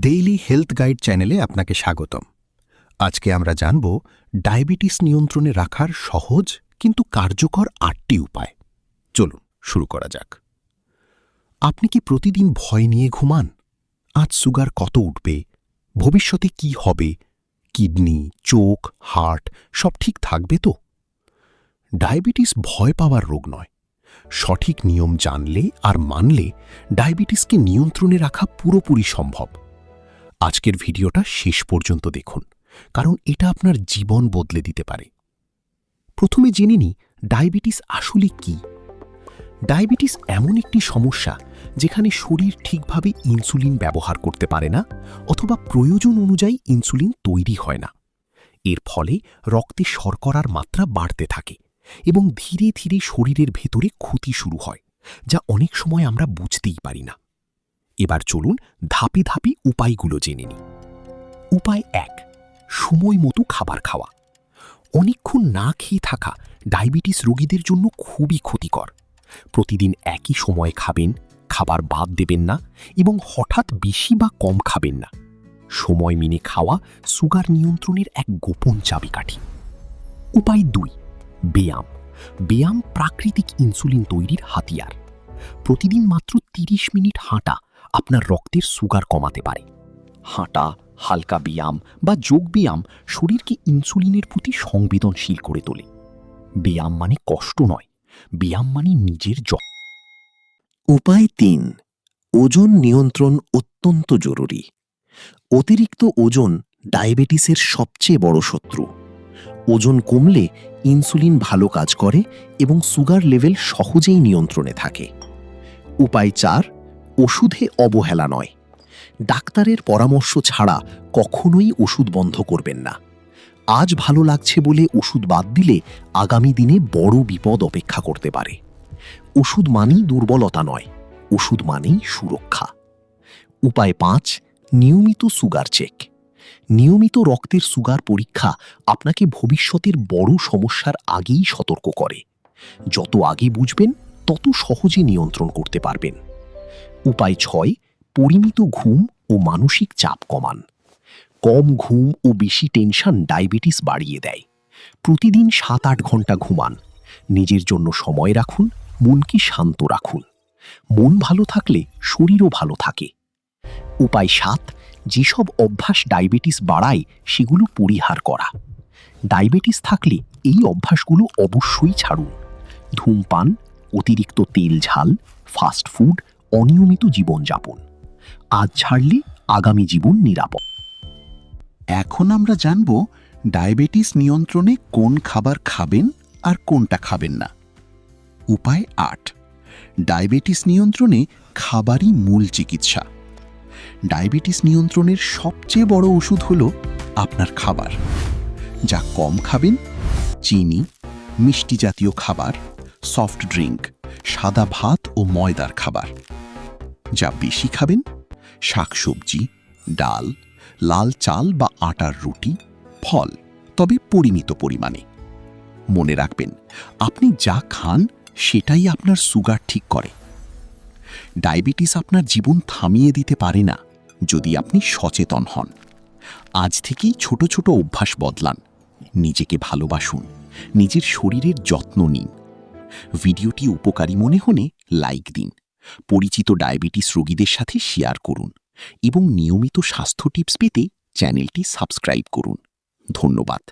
Daily health guide চ্যানেলে আপনাকে স্বাগতম। আজকে আমরা জানব ডায়াবেটিস নিয়ন্ত্রণে রাখার সহজ কিন্তু কার্যকর 8টি উপায়। চলুন শুরু করা যাক। আপনি কি প্রতিদিন ভয় নিয়ে ঘুমান? আজ সুগার কত উঠবে, ভবিষ্যতে কি হবে, কিডনি, চোখ, হার্ট সব ঠিক থাকবে তো? ডায়াবেটিস ভয় পাওয়ার রোগ নয়। সঠিক নিয়ম জানলে আর মানলে ডায়াবেটিসকে নিয়ন্ত্রণে রাখা পুরোপুরি সম্ভব। আজকের ভিডিওটা শেষ পর্যন্ত দেখুন, কারণ এটা আপনার জীবন বদলে দিতে পারে। প্রথমে জেনে নিই ডায়াবেটিস আসলে কি। ডায়াবেটিস এমন একটি সমস্যা যেখানে শরীর ঠিকভাবে ইনসুলিন ব্যবহার করতে পারে না অথবা প্রয়োজন অনুযায়ী ইনসুলিন তৈরি হয় না। এর ফলে রক্তে শর্করার মাত্রা বাড়তে থাকে এবং ধীরে ধীরে শরীরের ভেতরে ক্ষতি শুরু হয়, যা অনেক সময় আমরা বুঝতেই পারি না। এবার চলুন ধাপে ধাপে উপায়গুলো জেনে নিই। উপায় 1, সময় মতো খাবার খাওয়া। অনেকক্ষণ না খেয়ে থাকা ডায়াবেটিস রোগীদের জন্য খুবই ক্ষতিকর। প্রতিদিন একই সময়ে খাবেন, খাবার বাদ দেবেন না এবং হঠাৎ বেশি বা কম খাবেন না। সময় মেনে খাওয়া সুগার নিয়ন্ত্রণের এক গোপন চাবিকাঠি। উপায় 2, ব্যায়াম। ব্যায়াম প্রাকৃতিক ইনসুলিন তৈরির হাতিয়ার। প্রতিদিন মাত্র 30 মিনিট হাঁটা আপনার রক্তের সুগার কমাতে পারে। হাঁটা, হালকা ব্যায়াম বা যোগ ব্যায়াম শরীরকে ইনসুলিনের প্রতি সংবেদনশীল করে তোলে। ব্যায়াম মানে কষ্ট নয়, ব্যায়াম মানে নিজের যত্ন। উপায় 3, ওজন নিয়ন্ত্রণ অত্যন্ত জরুরি। অতিরিক্ত ওজন ডায়াবেটিসের সবচেয়ে বড় শত্রু। ওজন কমলে ইনসুলিন ভালো কাজ করে এবং সুগার লেভেল সহজেই নিয়ন্ত্রণে থাকে। উপায় 4, ওষুধে অবহেলা নয়। ডাক্তারের পরামর্শ ছাড়া কখনোই ওষুধ বন্ধ করবেন না। আজ ভালো লাগছে বলে ওষুধ বাদ দিলে আগামী দিনে বড় বিপদ অপেক্ষা করতে পারে। ওষুধ মানেই দুর্বলতা নয়, ওষুধ মানেই সুরক্ষা। উপায় 5, নিয়মিত সুগার চেক। নিয়মিত রক্তের সুগার পরীক্ষা আপনাকে ভবিষ্যতের বড় সমস্যার আগেই সতর্ক করে। যত আগে বুঝবেন তত সহজে নিয়ন্ত্রণ করতে পারবেন। উপায় 6, পরিমিত ঘুম ও মানসিক চাপ কমান। কম ঘুম ও বেশি টেনশন ডায়াবেটিস বাড়িয়ে দেয়। প্রতিদিন 7-8 ঘন্টা ঘুমান। নিজের জন্য সময় রাখুন, মনকে শান্ত রাখুন। মন ভালো থাকলে শরীরও ভালো থাকে। উপায় 7, যেসব অভ্যাস ডায়াবেটিস বাড়ায় সেগুলো পরিহার করা। ডায়াবেটিস থাকলে এই অভ্যাসগুলো অবশ্যই ছাড়ুন। ধূমপান, অতিরিক্ত তেল ঝাল, ফাস্ট ফুড, অনিয়মিত জীবনযাপন। আজ ছাড়লে আগামী জীবন নিরাপদ। এখন আমরা জানব ডায়াবেটিস নিয়ন্ত্রণে কোন খাবার খাবেন আর কোনটা খাবেন না। উপায় 8, ডায়াবেটিস নিয়ন্ত্রণে খাবারই মূল চিকিৎসা। ডায়াবেটিস নিয়ন্ত্রণের সবচেয়ে বড় ওষুধ হল আপনার খাবার। যা কম খাবেন, চিনি, মিষ্টি জাতীয় খাবার, সফট ড্রিঙ্ক, সাদা ভাত ও ময়দার খাবার। যা বেশি খাবেন, শাকসবজি, ডাল, লাল চাল বা আটার রুটি, ফল, তবে পরিমিত পরিমাণে। মনে রাখবেন, আপনি যা খান সেটাই আপনার সুগার ঠিক করে। ডায়াবেটিস আপনার জীবন থামিয়ে দিতে পারে না যদি আপনি সচেতন হন। আজ থেকেই ছোট ছোট অভ্যাস বদলান। নিজেকে ভালোবাসুন, নিজের শরীরের যত্ন নিন। ভিডিওটি উপকারী মনে হলে লাইক দিন, পরিচিত ডায়াবেটিস রোগীদের সাথে শেয়ার করুন এবং নিয়মিত স্বাস্থ্য টিপস পেতে চ্যানেলটি সাবস্ক্রাইব করুন। ধন্যবাদ।